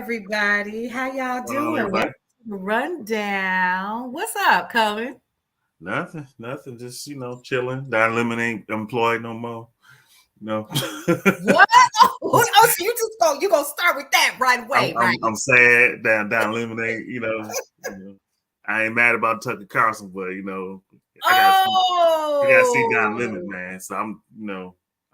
everybody. How y'all Going on, doing? Welcome everybody? to the rundown. What's up, Cullen? Nothing. Just chilling. Don Lemon ain't employed no more. No, What? Oh, so you gonna start with that right I'm away, right? I'm I'm sad that Don Lemon ain't. I ain't mad about Tucker Carlson, but I gotta see Don Lemon, Oh, man. So I'm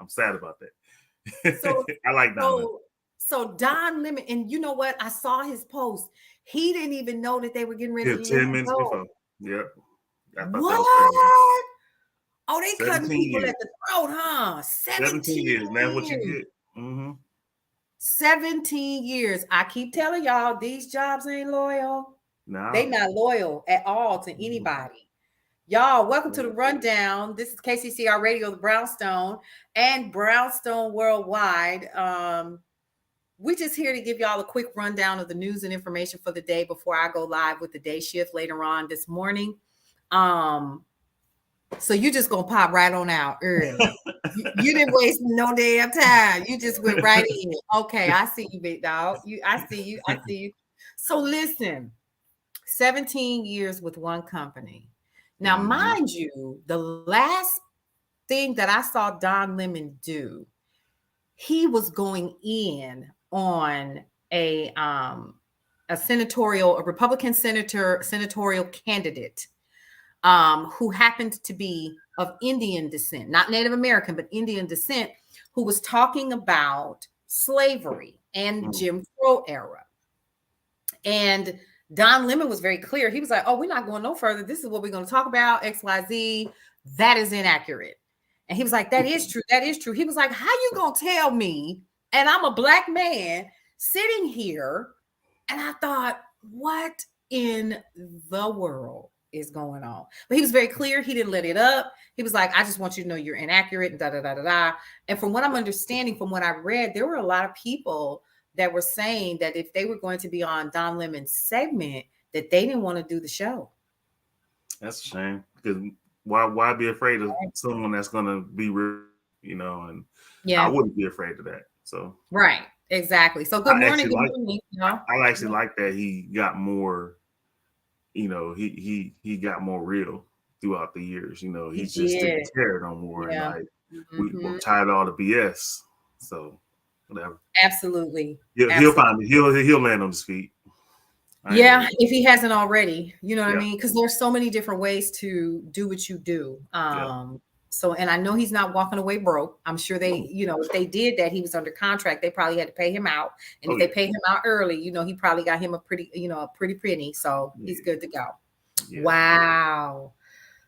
sad about that. so I like Don Lemon. so Don Lemon, and you know what? I saw his post. He didn't even know that they were getting ready Here to let 10 minutes him go. before. Yep, I thought that was crazy. What? Oh, they cutting 17 people years. at the throat, huh? 17 17 years, and that's what you years. get. Mm-hmm. 17 years. I keep telling y'all, these jobs ain't loyal. They Now, not loyal at all to anybody. Y'all, welcome to the rundown. This is KCCR Radio, the Brownstone, and Brownstone Worldwide. We just here to give y'all a quick rundown of the news and information for the day before I go live with the day shift later on this morning. So you just gonna pop right on out early. You didn't waste no damn time. You just went right in. Okay, I see you, big dog. I see you. I see you. So listen, 17 years with one company. Now, mm-hmm. mind you, the last thing that I saw Don Lemon do, he was going in on a Republican senatorial candidate who happened to be of Indian descent, not Native American, but Indian descent, who was talking about slavery and Jim Crow era. And Don Lemon was very clear. He was like, oh, we're not going no further. This is what we're going to talk about, XYZ. That is inaccurate. And he was like, that is true. That is true. He was like, how you going to tell me? And I'm a black man sitting here. And I thought, what in the world is going on? But he was very clear. He didn't let it up. He was like, I just want you to know you're inaccurate and da da da da da. And from what I'm understanding, from what I read, there were a lot of people that were saying that if they were going to be on Don Lemon's segment, that they didn't want to do the show. That's a shame because why be afraid of someone that's gonna be real, and I Yeah, wouldn't be afraid of that. So right, exactly. So good I morning, actually good like morning. Y'all. I actually like that he got more, he got more real throughout the years. He He's just didn't did. care no more, and Yeah. like we're Mhm. tired of all the BS. So whatever. Absolutely. He'll Absolutely. find it. He'll land on his feet. I ain't Yeah, worried. if he hasn't already, you know what I Yeah, mean? Because there's so many different ways to do what you do. yeah. So and I know he's not walking away broke. I'm sure they, No. if they did that, he was under contract, they probably had to pay him out. And Oh if they yeah. paid him out early, he probably got him a pretty penny. So he's Yeah. good to go. Yeah. Wow.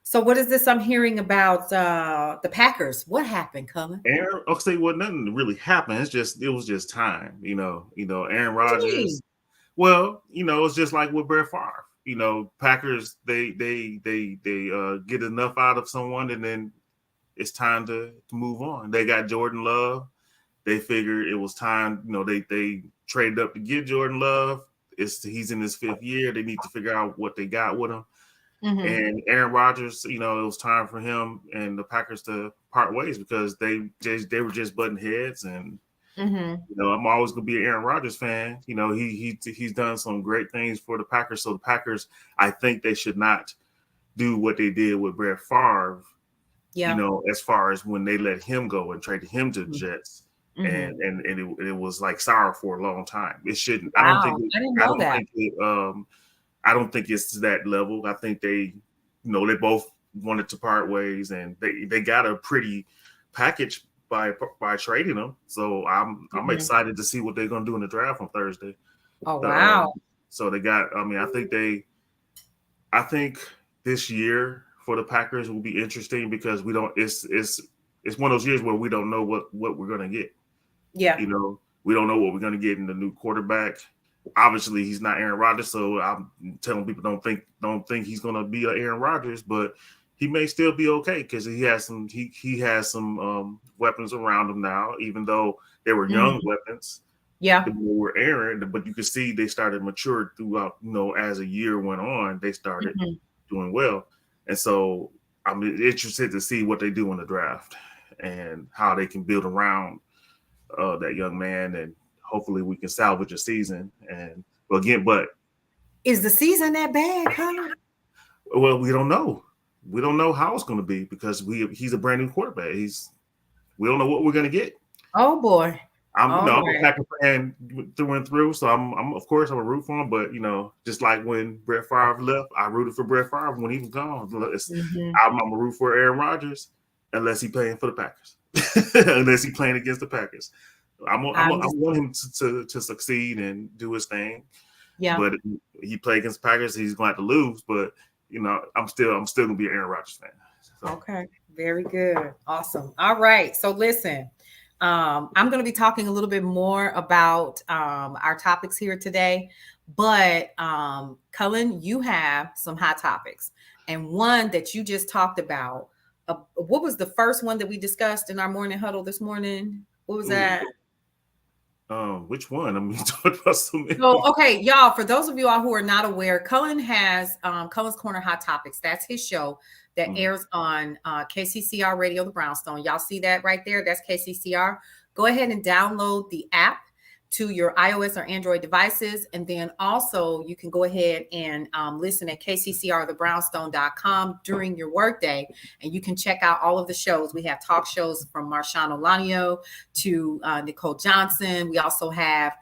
So what is this I'm hearing about the Packers? What happened, Cullen? Aaron, okay, well, nothing really happened. It was just time. Aaron What do you mean? Rodgers. Well, it's just like with Brett Favre. Packers they get enough out of someone, and then it's time to move on. They got Jordan Love. They figured it was time. They traded up to get Jordan Love. He's in his 5th year. They need to figure out what they got with him. Mm-hmm. And Aaron Rodgers, it was time for him and the Packers to part ways because they were just butting heads. And Mm-hmm. I'm always gonna be an Aaron Rodgers fan. He's done some great things for the Packers. So the Packers, I think they should not do what they did with Brett Favre. Yeah. As far as when they let him go and traded him to the Jets. Mm-hmm. And it was like sour for a long time. It shouldn't. I don't think. Wow. I didn't I know don't that. think it. I don't think it's to that level. I think they both wanted to part ways, and they got a pretty package by trading them. So I'm Mhm. excited to see what they're gonna do in the draft on Thursday. Oh, The, wow. so they got. I mean, I think this year for the Packers will be interesting because we don't. It's one of those years where we don't know what we're gonna get. Yeah. We don't know what we're gonna get in the new quarterback. Obviously, he's not Aaron Rodgers, so I'm telling people don't think he's gonna be a Aaron Rodgers, but he may still be okay because he has some weapons around him now, even though they were young Mhm. weapons. Yeah. They were Aaron, but you can see they started matured throughout. As a year went on, they started Mhm. doing well, and so I'm interested to see what they do in the draft and how they can build around that young man, and hopefully we can salvage a season. And but is the season that bad, Cullen? well, we don't know. We don't know how it's going to be because he's a brand new quarterback. We don't know what we're going to get. Oh boy. I'm a Packer fan through and through, so I'm of course I'm a root for him. But just like when Brett Favre left, I rooted for Brett Favre when he was gone. I'm a root for Aaron Rodgers unless he's playing for the Packers, unless he's playing against the Packers. I want him to succeed and do his thing. Yeah. But he played against the Packers, he's going to have to lose. But I'm still gonna be an Aaron Rodgers fan. So. Okay, very good, awesome. All right, so listen. I'm going to be talking a little bit more about our topics here today, but Cullen, you have some hot topics, and one that you just talked about. What was the first one that we discussed in our morning huddle this morning? What was that? Which one? I mean, talked about so many. So, okay, y'all, for those of you all who are not aware, Cullen has Cullen's Corner Hot Topics. That's his show that airs on KCCR Radio, the Brownstone. Y'all see that right there? That's KCCR. Go ahead and download the app to your iOS or Android devices. And then also you can go ahead and listen at kccrthebrownstone.com during your workday. And you can check out all of the shows. We have talk shows from Marshawn Olanio to Nicole Johnson. We also have,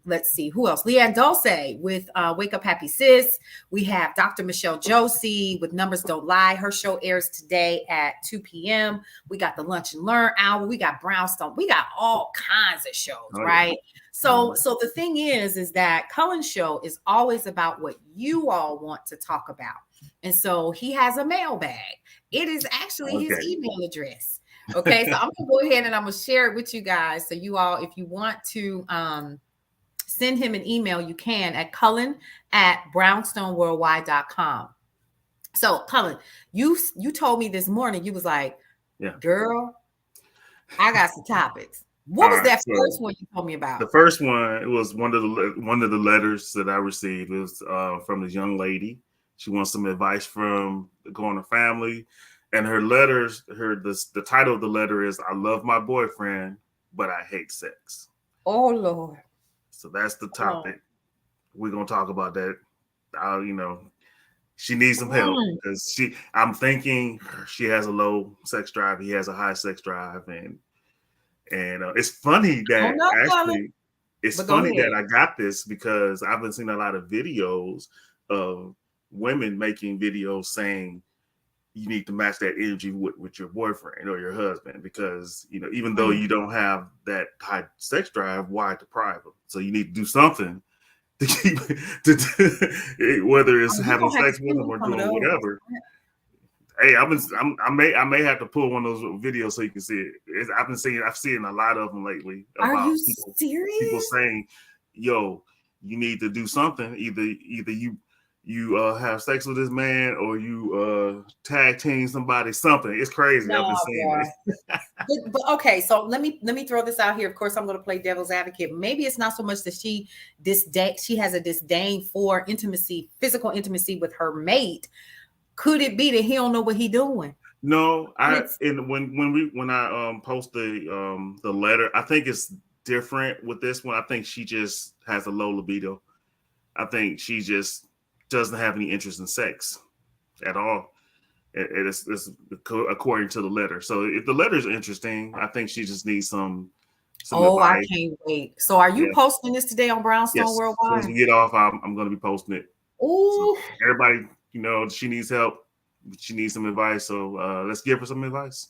let's see, who else? Leanne Dulce with Wake Up Happy Sis. We have Dr. Michelle Josie with Numbers Don't Lie. Her show airs today at 2 p.m. We got the Lunch and Learn Hour. We got Brownstone. We got all kinds of shows, right? So the thing is that Cullen's show is always about what you all want to talk about. And so he has a mailbag. It is actually his email address. Okay, so I'm gonna go ahead and I'm gonna share it with you guys. So you all, if you want to send him an email, you can at Cullen@brownstoneworldwide.com. So Cullen, you told me this morning, you was like, girl, I got some topics. What was that first one you told me about? The first one, it was one of the letters that I received. It was from this young lady. She wants some advice from the Corner family. And her letters, the title of the letter is "I love my boyfriend, but I hate sex." Oh Lord! So that's the topic. We're gonna talk about that. She needs some help because I'm thinking she has a low sex drive. He has a high sex drive, and it's funny that that I got this because I've been seeing a lot of videos of women making videos saying you need to match that energy with your boyfriend or your husband because even though you don't have that high sex drive, why deprive them? So you need to do something to keep whether it's having sex with them or doing whatever. Hey, I may have to pull one of those videos so you can see it. I've seen a lot of them lately. Are you serious? People saying, "Yo, you need to do something. Either you have sex with this man or you tag team somebody. Something. It's crazy. I've been seeing this." but okay, so let me throw this out here. Of course, I'm going to play devil's advocate. Maybe it's not so much that she has a disdain for intimacy, physical intimacy with her mate. Could it be that he don't know what he doing? No, when I post the letter, I think it's different with this one. I think she just has a low libido. I think she just doesn't have any interest in sex at all. It's according to the letter. So if the letter is interesting, I think she just needs some advice. I can't wait. So are you posting this today on Brownstone Worldwide? As soon as we get off, I'm going to be posting it. Oh, so everybody, she needs help. She needs some advice. So let's give her some advice.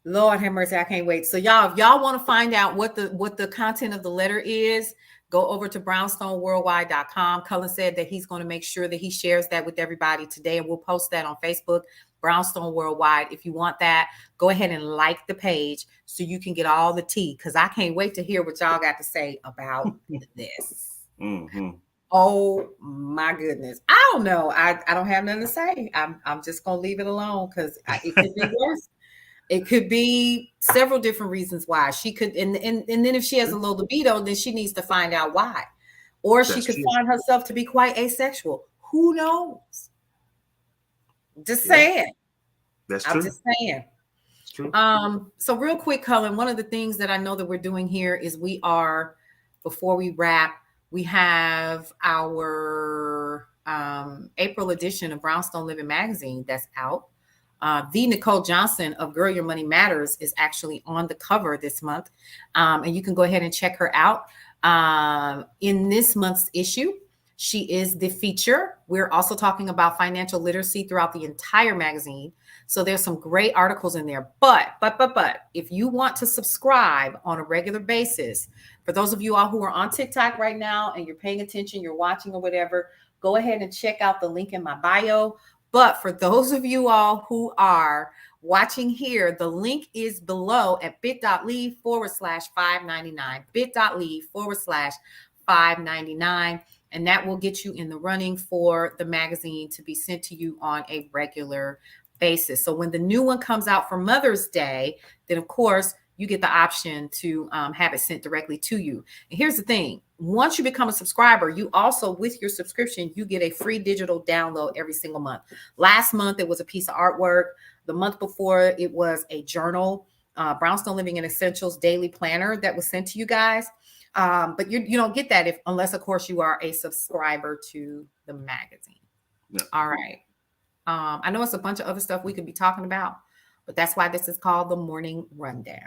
Lord have mercy. I can't wait. So y'all, if y'all want to find out what the content of the letter is, go over to brownstoneworldwide.com. Cullen said that he's going to make sure that he shares that with everybody today, and we'll post that on Facebook, Brownstone Worldwide. If you want that, go ahead and like the page so you can get all the tea, because I can't wait to hear what y'all got to say about this. Mm-hmm. Oh my goodness. I don't know. I don't have nothing to say. I'm just going to leave it alone because it could be worse. It could be several different reasons why she could. And then if she has a low libido, then she needs to find out why. Or she could find herself to be quite asexual. Who knows? Just saying. That's true. I'm just saying. True. So real quick, Cullen, one of the things that I know that we're doing here is before we wrap, we have our April edition of Brownstone Living Magazine that's out. The Nicole Johnson of Girl Your Money Matters is actually on the cover this month. And you can go ahead and check her out. In this month's issue, she is the feature. We're also talking about financial literacy throughout the entire magazine. So there's some great articles in there. But if you want to subscribe on a regular basis, for those of you all who are on TikTok right now and you're paying attention, you're watching or whatever, go ahead and check out the link in my bio. But for those of you all who are watching here, the link is below at bit.ly/599, bit.ly/599. And that will get you in the running for the magazine to be sent to you on a regular basis. So when the new one comes out for Mother's Day, then of course you get the option to have it sent directly to you. And here's the thing. Once you become a subscriber, you also, with your subscription, you get a free digital download every single month. Last month, it was a piece of artwork. The month before, it was a journal, Brownstone Living and Essentials daily planner that was sent to you guys. But you don't get that unless, of course, you are a subscriber to the magazine. Yeah. All right. I know it's a bunch of other stuff we could be talking about, but that's why this is called the Morning Rundown.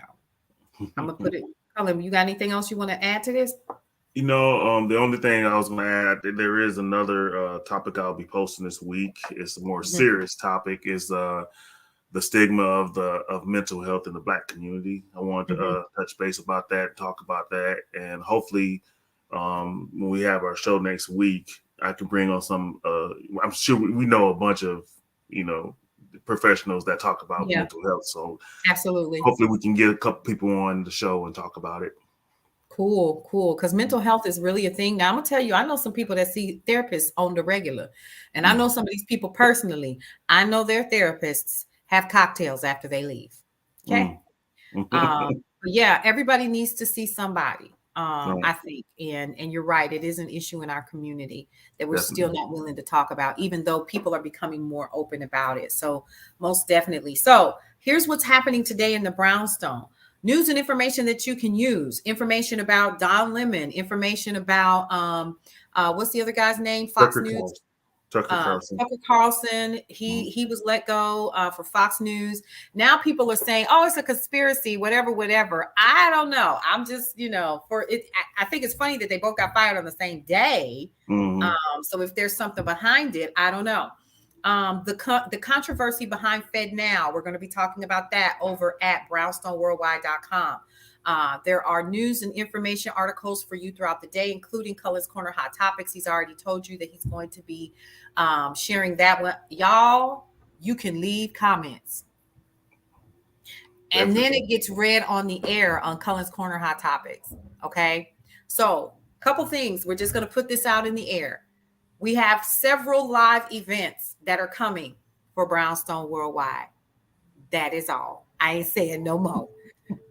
I'm gonna put it. Cullen, you got anything else you want to add to this? The only thing I was going to add, there is another topic I'll be posting this week. It's a more serious topic. Is the stigma of mental health in the Black community. I wanted to touch base about that, talk about that, and hopefully, when we have our show next week, I can bring on some. I'm sure we know a bunch of professionals that talk about mental health. So absolutely, hopefully we can get a couple people on the show and talk about it. Cool. Because mental health is really a thing. Now I'm gonna tell you, I know some people that see therapists on the regular, and I know some of these people personally. I know their therapists have cocktails after they leave. Okay. But yeah, everybody needs to see somebody. I think, and you're right. It is an issue in our community that we're still not willing to talk about, even though people are becoming more open about it. So most definitely. So here's what's happening today in the Brownstone. News and information that you can use. Information about Don Lemon. Information about what's the other guy's name? Fox News. Tucker Carlson. He was let go for Fox News. Now people are saying, "Oh, it's a conspiracy." Whatever. I don't know. I'm just, for it. I think it's funny that they both got fired on the same day. So if there's something behind it, I don't know. The controversy behind FedNow, we're going to be talking about that over at brownstoneworldwide.com. There are news and information articles for you throughout the day, including Cullen's Corner Hot Topics. He's already told you that he's going to be sharing that one. Y'all, you can leave comments. And then it gets read on the air on Cullen's Corner Hot Topics. Okay. So a couple things. We're just going to put this out in the air. We have several live events that are coming for Brownstone Worldwide. That is all. I ain't saying no more.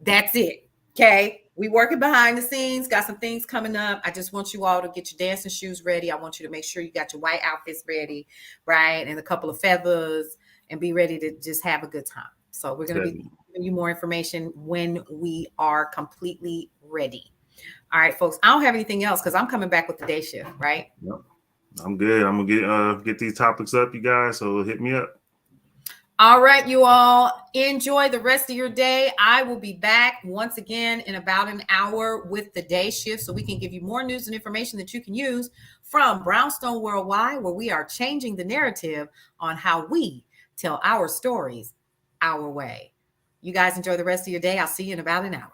That's it. Okay. We working behind the scenes, got some things coming up. I just want you all to get your dancing shoes ready. I want you to make sure you got your white outfits ready, right? And a couple of feathers, and be ready to just have a good time. So we're going to be giving you more information when we are completely ready. All right, folks. I don't have anything else because I'm coming back with the day shift, right? Yep. I'm good. I'm gonna get these topics up, you guys. So hit me up. All right, you all, enjoy the rest of your day. I will be back once again in about an hour with the day shift, so we can give you more news and information that you can use from Brownstone Worldwide, where we are changing the narrative on how we tell our stories our way. You guys enjoy the rest of your day. I'll see you in about an hour.